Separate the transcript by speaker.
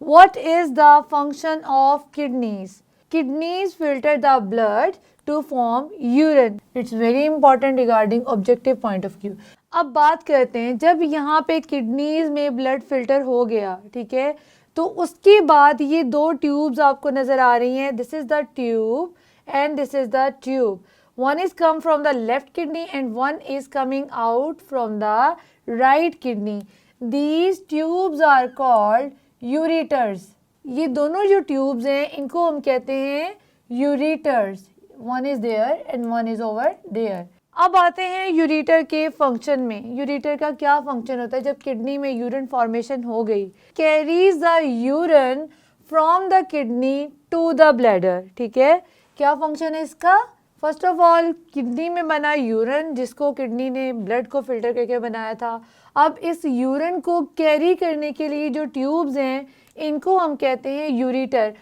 Speaker 1: What is the function of kidneys? Kidneys filter the blood to form urine. It's very important regarding objective point of view. अब बात करते हैं, जब यहाँ पे किडनीज में ब्लड फिल्टर हो गया, ठीक है, तो उसके बाद ये दो ट्यूब्स आपको नजर आ रही हैं. This is the tube and this is the tube. One is come from the left kidney and one is coming out from the right kidney. These tubes are called ureters. ये दोनों जो tubes हैं इनको हम कहते हैं ureters. One is there and one is over there. अब आते हैं यूरिटर के फंक्शन में. यूरिटर का क्या फंक्शन होता है जब किडनी में यूरिन फॉर्मेशन हो गई? Carries the urine from the kidney to the bladder. ठीक है, क्या फंक्शन है इसका? फर्स्ट ऑफ ऑल किडनी में बना यूरिन जिसको किडनी ने ब्लड को फिल्टर करके बनाया था, अब इस यूरिन को कैरी करने के लिए जो ट्यूब्स हैं इनको हम कहते हैं यूरिटर.